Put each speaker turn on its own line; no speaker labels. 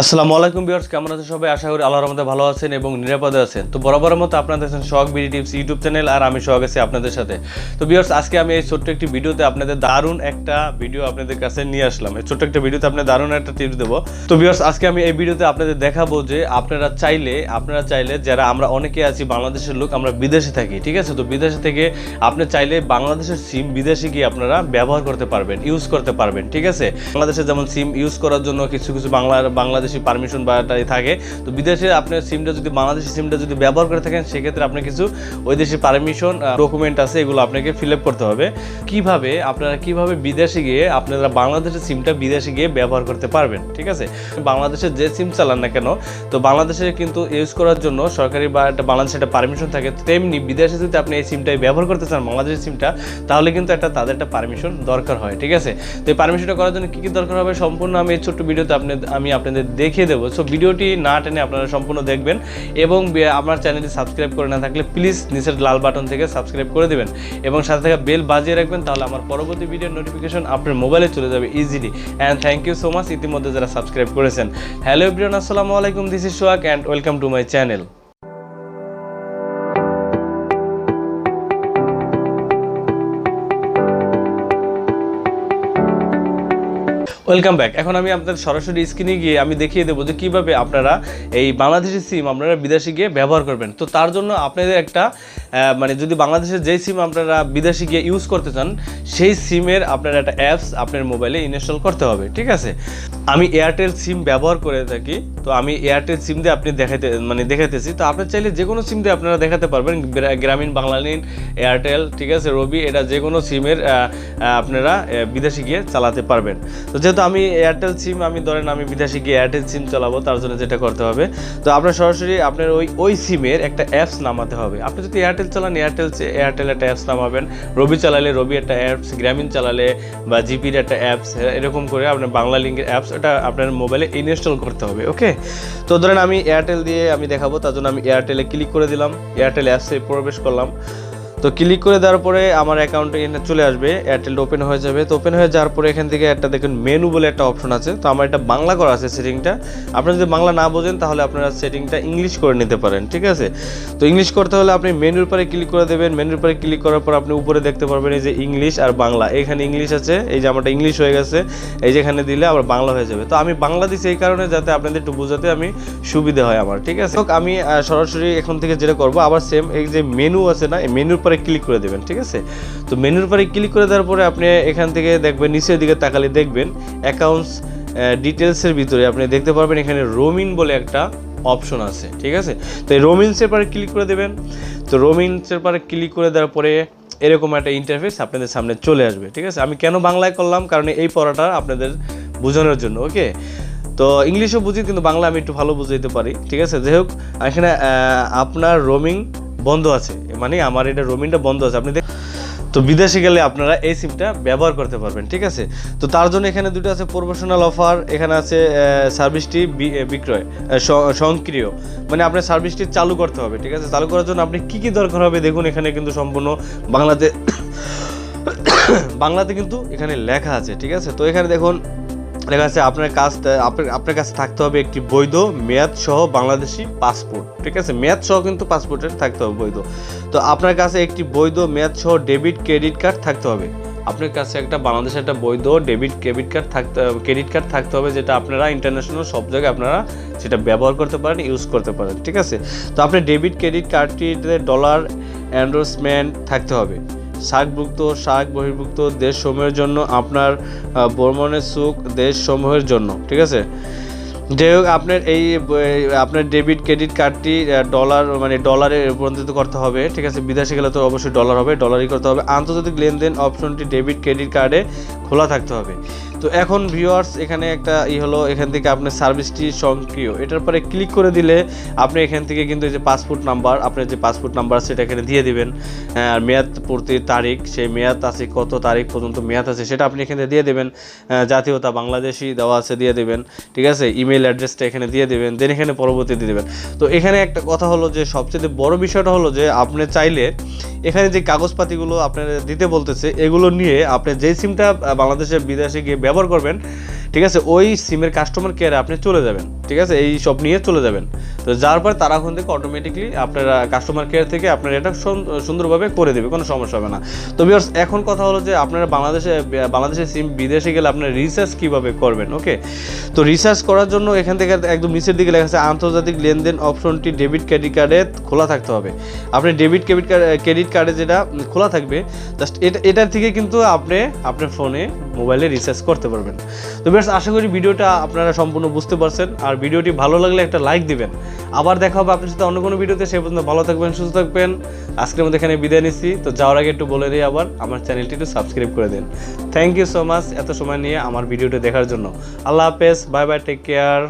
আসসালামু আলাইকুম ভিউয়ার্স, কেমন আছেন সবাই? আশা করি আল্লাহর রহমতে ভালো আছেন এবং নিরাপদে আছেন। তো বরাবরের মতো আপনাদের আছেন সোহাগ বিডি টিপস ইউটিউব চ্যানেল, আর আমি সোহাগ আছি আপনাদের সাথে। তো ভিউয়ার্স, আজকে আমি এই ছোট্ট একটি ভিডিওতে আপনাদের দারুণ একটা ভিডিও আপনাদের কাছে নিয়ে আসলাম। এই ছোট্ট একটা ভিডিওতে আপনাদের দারুণ একটা টিপস দেবো। তো ভিউয়ার্স, আজকে আমি এই ভিডিওতে আপনাদের দেখাবো যে আপনারা চাইলে যারা আমরা অনেকে আছি বাংলাদেশের লোক, আমরা বিদেশে থাকি, ঠিক আছে? তো বিদেশে থেকে আপনি চাইলে বাংলাদেশের সিম বিদেশে গিয়ে আপনারা ব্যবহার করতে পারবেন, ইউজ করতে পারবেন, ঠিক আছে? বাংলাদেশে যেমন সিম ইউজ করার জন্য কিছু বাংলাদেশি পারমিশন বা থাকে, তো বিদেশে আপনার সিমটা যদি বাংলাদেশি সিমটা যদি ব্যবহার করে থাকেন, সেক্ষেত্রে আপনি কিছু ওই দেশের পারমিশন ডকুমেন্ট আছে, এগুলো আপনাকে ফিল আপ করতে হবে। কিভাবে বিদেশে গিয়ে আপনারা বাংলাদেশের সিমটা বিদেশে গিয়ে ব্যবহার করতে পারবেন, ঠিক আছে? বাংলাদেশের যে সিম চালান না কেন, তো বাংলাদেশে কিন্তু ইউজ করার জন্য সরকারি বা একটা বাংলাদেশে একটা পারমিশন থাকে, তেমনি বিদেশে যদি আপনি এই সিমটাই ব্যবহার করতে চান বাংলাদেশের সিমটা, তাহলে কিন্তু তাদের একটা পারমিশন দরকার হয়, ঠিক আছে? তো এই পারমিশনটা করার জন্য কী দরকার হবে সম্পূর্ণ আমি এই ছোট্ট ভিডিওতে আমি আপনাদের দেখিয়ে দেবো। সো ভিডিওটি না টেনে আপনারা সম্পূর্ণ দেখবেন এবং আমার চ্যানেলটি সাবস্ক্রাইব করে না থাকলে প্লিজ নিচের লাল বাটন থেকে সাবস্ক্রাইব করে দেবেন এবং সাথে থাকা বেল বাজিয়ে রাখবেন, তাহলে আমার পরবর্তী ভিডিওর নোটিফিকেশন আপনার মোবাইলে চলে যাবে easily. And thank you so much ইতিমধ্যে যারা সাবস্ক্রাইব করেছেন। হ্যালো এভরিওয়ান, আসসালামু আলাইকুম, this is Sohag and welcome to my channel. Welcome back. এখন আমি আপনাদের সরাসরি স্ক্রিনে গিয়ে আমি দেখিয়ে দেবো যে কীভাবে আপনারা এই বাংলাদেশি সিম আপনারা বিদেশে গিয়ে ব্যবহার করবেন। তো তার জন্য আপনাদের একটা যদি বাংলাদেশের যেই সিম আপনারা বিদেশে গিয়ে ইউজ করতে চান, সেই সিমের আপনার একটা অ্যাপস আপনার মোবাইলে ইনস্টল করতে হবে, ঠিক আছে? আমি এয়ারটেল সিম ব্যবহার করে থাকি, তো আমি এয়ারটেল সিম দিয়ে আপনি দেখাইতেছি। তো আপনার চাইলে যে কোনো সিম দিয়ে আপনারা দেখাতে পারবেন, গ্রামীণ, বাংলালিন, এয়ারটেল, ঠিক আছে, রবি, এটা যে কোনো সিমের আপনারা বিদেশে গিয়ে চালাতে পারবেন। তো যেহেতু আমি এয়ারটেল সিম, আমি বিদেশে গিয়ে এয়ারটেল সিম চালাবো, তার জন্য যেটা করতে হবে, তো আপনার সরাসরি আপনার ওই সিমের একটা অ্যাপস নামাতে হবে। আপনি যদি এয়ারটেল চালান এয়ারটেল একটা অ্যাপস নামাবেন, রবি চালালে রবি একটা অ্যাপস, গ্রামীণ চালালে বা জিপির একটা অ্যাপস, এরকম করে আপনার বাংলা লিঙ্কের অ্যাপস এটা আপনার মোবাইলে ইনস্টল করতে হবে, ওকে? তো ধরেন আমি এয়ারটেল দিয়ে আমি দেখাবো, তার জন্য আমি এয়ারটেলে ক্লিক করে দিলাম, এয়ারটেল অ্যাপসে প্রবেশ করলাম। তো ক্লিক করে দেওয়ার পরে আমার অ্যাকাউন্টে এখানে চলে আসবে, এয়ারটেলটা ওপেন হয়ে যাবে। তো ওপেন হয়ে যাওয়ার পরে এখান থেকে একটা দেখুন মেনু বলে একটা অপশন আছে। তো আমার এটা বাংলা করা আছে সেটিংটা, আপনারা যদি বাংলা না বোঝেন তাহলে আপনারা সেটিংটা ইংলিশ করে নিতে পারেন, ঠিক আছে? তো ইংলিশ করতে হলে আপনি মেনুর পরে ক্লিক করে দেবেন। মেনুর পরে ক্লিক করার পর আপনি উপরে দেখতে পারবেন এই যে ইংলিশ আর বাংলা, এখানে ইংলিশ আছে, এই যে আমারটা ইংলিশ হয়ে গেছে, এই যে এখানে দিলে আবার বাংলা হয়ে যাবে। তো আমি বাংলা দিচ্ছি এই কারণে যাতে আপনাদের একটু বোঝাতে আমি সুবিধা হয় আমার, ঠিক আছে? আমি সরাসরি এখন থেকে যেটা করবো, আবার সেম এই যে মেনু আছে না, এই মেনুর পরে ক্লিক করে দেবেন, ঠিক আছে? তো মেনুর পরে ক্লিক করে দেওয়ার পরে আপনি এখান থেকে দেখবেন, নিচের দিকে তাকালে দেখবেন অ্যাকাউন্টস ডিটেলসের ভিতরে আপনি দেখতে পারবেন এখানে রোমিং বলে একটা অপশন আছে, ঠিক আছে? তো এই রোমিংসের পরে ক্লিক করে দেবেন। তো রোমিংসের পরে ক্লিক করে দেওয়ার পরে এরকম একটা ইন্টারফেস আপনাদের সামনে চলে আসবে, ঠিক আছে? আমি কেন বাংলায় করলাম, কারণ এই পড়াটা আপনাদের বোঝানোর জন্য, ওকে? তো ইংলিশও বুঝি, কিন্তু বাংলা আমি একটু ভালো বুঝাইতে পারি, ঠিক আছে? যাই হোক, এখানে আপনার রোমিং বন্ধ আছে, মানে আমার এটা রোমিংটা বন্ধ আছে। আপনি তো বিদেশে গেলে আপনারা এই সিমটা ব্যবহার করতে পারবেন, ঠিক আছে? তো তার জন্য এখানে দুটো আছে প্রমোশনাল অফার, এখানে আছে সার্ভিসটি বিক্রয় সক্রিয়, মানে আপনার সার্ভিসটি চালু করতে হবে, ঠিক আছে? চালু করার জন্য আপনি কী দরকার হবে দেখুন, এখানে কিন্তু সম্পূর্ণ বাংলাতে কিন্তু এখানে লেখা আছে, ঠিক আছে? তো এখানে দেখুন লেখা আছে আপনার কাছে থাকতে হবে একটি বৈধ মেয়াদ সহ বাংলাদেশি পাসপোর্ট, ঠিক আছে? মেয়াদ সহ কিন্তু পাসপোর্টের থাকতে হবে বৈধ। তো আপনার কাছে একটি বৈধ মেয়াদ সহ ডেবিট ক্রেডিট কার্ড থাকতে হবে। আপনার কাছে একটা বাংলাদেশের একটা বৈধ ক্রেডিট কার্ড থাকতে হবে, যেটা আপনারা ইন্টারন্যাশনাল সব জায়গায় আপনারা সেটা ব্যবহার করতে পারেন, ইউজ করতে পারেন, ঠিক আছে? তো আপনার ডেবিট ক্রেডিট কার্ডটিতে ডলার এন্ডোর্সমেন্ট থাকতে হবে। শাক বহির্ভুক্ত দেশসমূহের জন্য, আপনার ভ্রমণের সুখ দেশসমূহের জন্য, ঠিক আছে? যাই হোক, আপনার ডেবিট ক্রেডিট কার্ডটি ডলারে রূপান্তরিত করতে হবে, ঠিক আছে? বিদেশে গেলে তো অবশ্যই ডলার হবে, ডলারই করতে হবে। আন্তর্জাতিক লেনদেন অপশনটি ডেবিট ক্রেডিট কার্ডে খোলা থাকতে হবে। তো এখন ভিউয়ার্স, এখানে একটা হলো, এখান থেকে আপনার সার্ভিসটি সক্রিয়, এটার পরে ক্লিক করে দিলে আপনি এখান থেকে কিন্তু এই যে পাসপোর্ট নাম্বার, আপনার যে পাসপোর্ট নাম্বার সেটা এখানে দিয়ে দিবেন, আর মেয়াদ পূর্তির তারিখ, সেই মেয়াদ আছে কত তারিখ পর্যন্ত মেয়াদ আছে সেটা আপনি এখানে দিয়ে দেবেন। জাতীয়তা বাংলাদেশি দেওয়া আছে, দিয়ে দেবেন, ঠিক আছে? ইমেল অ্যাড্রেসটা এখানে দিয়ে দেবেন, দেন এখানে পরবর্তী দিয়ে দেবেন। তো এখানে একটা কথা হলো যে সবচেয়ে বড় বিষয়টা হলো যে আপনি চাইলে এখানে যে কাগজপাতিগুলো আপনার দিতে বলতেছে, এগুলো নিয়ে আপনি যেই সিমটা বাংলাদেশের বিদেশে গিয়ে ব্যবহার করবেন, ঠিক আছে, ওই সিমের কাস্টমার কেয়ারে আপনি চলে যাবেন, ঠিক আছে, এই সব নিয়ে চলে যাবেন। তো যার পর তারা ওখান থেকে অটোমেটিকলি আপনারা কাস্টমার কেয়ার থেকে আপনার এটা সুন্দরভাবে করে দেবে, কোনো সমস্যা হবে না। তো ভিউয়ার্স, এখন কথা হলো যে আপনারা বাংলাদেশে সিম বিদেশে গেলে আপনারা রিচার্জ কীভাবে করবেন। ওকে, তো রিচার্জ করার জন্য এখান থেকে একদম নিচের দিকে লেখা আছে আন্তর্জাতিক লেনদেন অপশনটি ডেবিট ক্রেডিট কার্ডে খোলা থাকতে হবে। আপনি ডেবিট ক্রেডিট কার্ডে যেটা খোলা থাকবে জাস্ট এটার থেকে কিন্তু আপনি আপনার ফোনে মোবাইলে রিচার্জ করতে পারবেন। তো ভিউয়ার্স, আশা করি ভিডিওটা আপনারা সম্পূর্ণ বুঝতে পারছেন, আর ভিডিওটি ভালো লাগলে একটা লাইক দিবেন। আবার দেখা হবে আপনার সাথে অন্য কোনো ভিডিওতে, সে পর্যন্ত ভালো থাকবেন, সুস্থ থাকবেন। আজকের মধ্যে এখানে বিদায় নিচ্ছি। তো যাওয়ার আগে একটু বলে দিই, আবার আমার চ্যানেলটি একটু সাবস্ক্রাইব করে দিন। থ্যাংক ইউ সো মাচ এত সময় নিয়ে আমার ভিডিওটা দেখার জন্য। আল্লাহ হাফেজ, বাই বাই, টেক কেয়ার।